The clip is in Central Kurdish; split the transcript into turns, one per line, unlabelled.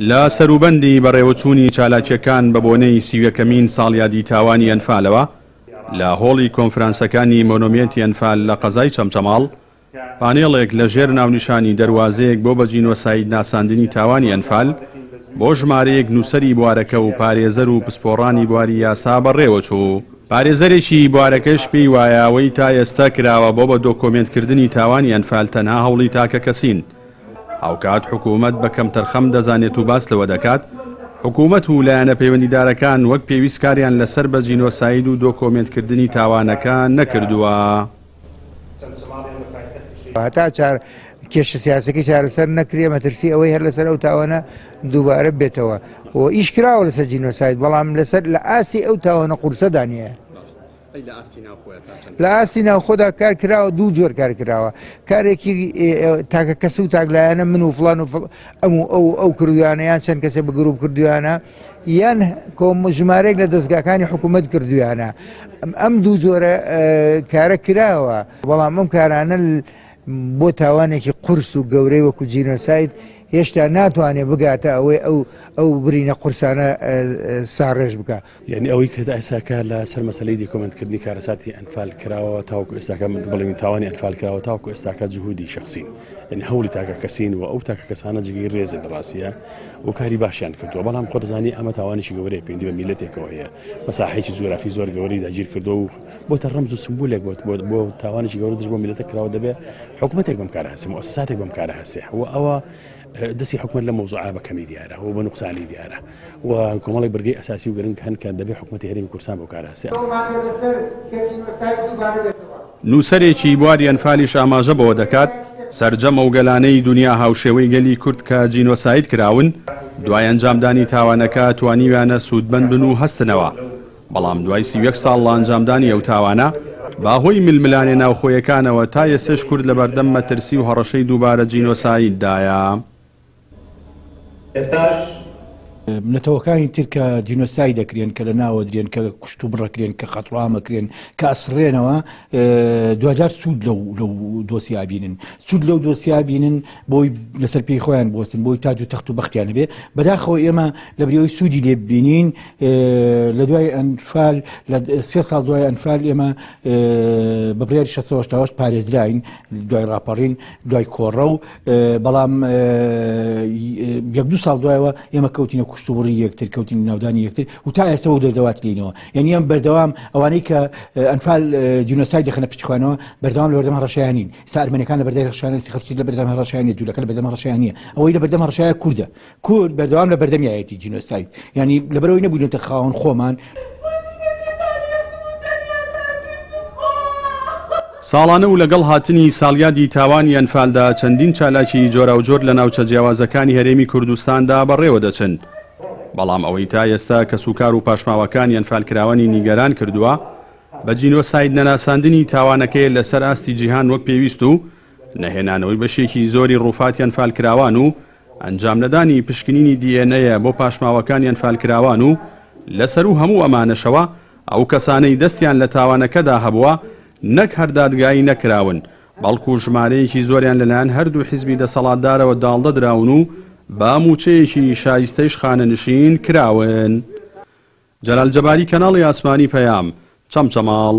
لا سەروبەندی بەڕێوەچوونی چالاکیەکان بە بۆنەی سیوەکەمین ساڵ یادی تاوانی ئەنفالەوە لە هۆڵی کۆنفرانسەکانی مۆنۆمێنتی ئەنفال لە قەزای چەمچەماڵ پانێڵێک لە ژێر ناونیشانی دەواازەیەک بۆ بە جینۆساید ناساندنی تاوانی ئەنفال بۆ ژمارەیەک نووسری بوارەکە و پارێزەر و پسپۆڕانی بواری یاسا بەڕێوەچوو. پارێزەرێکی بوارەکەش پێی وایەوەی تا ئێستا کراوە بۆ بە دۆکۆمنتکردنی تاوانی ئەنفال تەنها هەوڵی تاکە کەسین. ئەوکات حکوومەت بە کەم تەرخەم دەزانێت و باس لەوە دەکات حکوومەت و لایەنە پەیوەندیدارەکان وەک پێویست کاریان لەسەر بە جینۆساید و دۆکۆمنتکردنی تاوانەکان نەکردووە.
هەتا کێشە سیاسەکەی چارەسەر نەکرێ مەترسی ئەوەی هەر لەسەر ئەو تاوانە دووبارە بێتەوە و ئیش کراوە لەسەر جینۆساید بەڵام لەسەر لە ئاسی ئەو تاوانە قورسەدا نییە. لە ئاستی ناوخۆدا کار کراوە دوو جۆر کار کراوە کارێکی تاکە کەس و تاگلایەنە من و فڵان و ئەو کردویانە یان چەند کەسێک بە گروپ کردویانە یان ژمارەیەک لە دەستگاکانی حکوومەت کردویانە ئەم دوو جۆرە کارە کراوە بەڵام ئەم کارانە بۆ تاوانێکی قورس و گەورەی وەکو جینۆساید هێشتا ناتوانێت بگاتە ئەوەی ئەو برینە قورسانە ساڕێژ بکە.
یعنی ئەوەی کە ئێساکە لە سەر مەسەلەی دیکۆمنتکردنی کارەساتی ئەنفال کراوە تاوەکو ئێستاکە بڵێن تاوانی ئەنفال کراوە تاوەکو ئێستاکە جهودی شخصین یعنی هەوڵی تاکە کەسین و ئەو تاکە کەسانە جگەی ڕێزن ڕاستیە و کاری باشیان کردووە بەڵام خۆدەزانی ئەمە تاوانێکی گەورەی پێوەندی بە میلەتێکەوە هەیە مەساحەیەکی زۆرافی زۆر گەورەی داگیر کردو و بۆتە ڕەمز و سمبولێک بۆ تاوانێکی گەورە دژ بۆ میلەتە کراوە دەبێت حکوومەتێک بەم کارە هەستێ مؤسساتێک بەم کارە هەستێ و ئەوە دەستی حکومت لە مۆزوعە بەکەمی دیارە و بە نوقسانی دیارە و کۆمەڵی بەرگەی ئەساسی و گرنگ هەن کە دەبێت حکومەتی هەرێمی کوردستان بۆ کار هەستێ.
نووسەرێکی بواری ئەنفالیش ئاماژە بەوە دەکات سەرجەمە و گەلانەی دنیا هاوشێوەی گەلی کورد کە جینۆساید کراون دوای ئەنجامدانی تاوانەکە توانیویانە سوودمەند بن و هەستنەوە بەڵام دوای 31 ساڵ لە ئەنجامدانی ئەو تاوانە باهۆی ململانێ ناوخۆیەکانەوە تا ئێستش کورد لە بەردەم مەترسی و هەڕەشەی دووبارە جینۆسایددایە.
نەتەوەکانی تر کە جینۆساید دەکرێن کە لە ناوە درێن کە کوشت و بڕەکرێن کە خەتوامەکرێن کە ئەسڕێنەوە دوجار سوود لەو دۆسیابینن سوود لەو دۆسیابینن بۆی لەسەر پێی خۆیان بۆستن بۆی تاج و تەخت و بەختیانە بێ بەداخەوە ئێمە لە بریەوەی سوودی لێ ببینین لە دوای ئەنفال لە 3 ساڵ دوای ئەنفال ئێمە بە بڕیاری 6 پارێزراین دوای ڕاپەڕین دوای کۆڕە و بەڵام 1-2 ساڵ دوایەوە ئێمە کەوتینە کوشتوبڕی یەکتر کەوتین ناودانی یەکتر و تا ئێستا و دەردەوات لینەوە یعنی ئەم بەردەوام ئەوانەی کە ئەنفال جینۆساید دەخەنە پچخوانەوە بەردەوام لە بەردەم هەڕەشایانین ئێستا ئەرمەنیەکان لە بەردەی هەڕەشایان خەڵکی لە بەردەم هەڕەشایانیە جوولەکە لە بەردەم هەڕەشایانیە ئەوەی لە بەردەم هەڕەشایە کوردە کورد بەردەوام لە بەردەمیایەتی جینۆساید یعنی لەبەرەوەی نەبووینەتە خاوەن خۆمان.
ساڵانە و لەگەڵ هاتنی ساڵیادی تاوانی ئەنفالدا چەندین چالاکی جۆرا و جۆر لە ناوچە جیاوازەکانی هەرێمی کوردستاندا بەڕێوە دەچن بەڵام ئەوەی تا ئێستا کە سوکار و پاشماوەکانی ئەنفالکراوانی نیگەران کردووە بە جینۆساید نەناساندنی تاوانەکەی لەسەر ئاستی جیهان وەک پێویست و نەهێنانەوەی بەشێکی زۆری ڕووفاتی ئەنفالکراوان و ئەنجام نەدانی پشکنینی دیێنەیە بۆ پاشماوەکانی ئەنفالکراوان و لەسەر و هەموو ئەمانەشەوە ئەو کەسانەی دەستیان لە تاوانەکەدا هەبووە نەک هەردادگایی نەکراون بەڵکو ژمارەیەکی زۆریان لەلایەن هەردوو حیزبی دەسەڵاتدارەوە داڵدەدراون و با موچەیەکی شایستەیش خانەنشین کراون. جەلال جەباری کەناڵی ئاسمانی پەیام چەمچەماڵ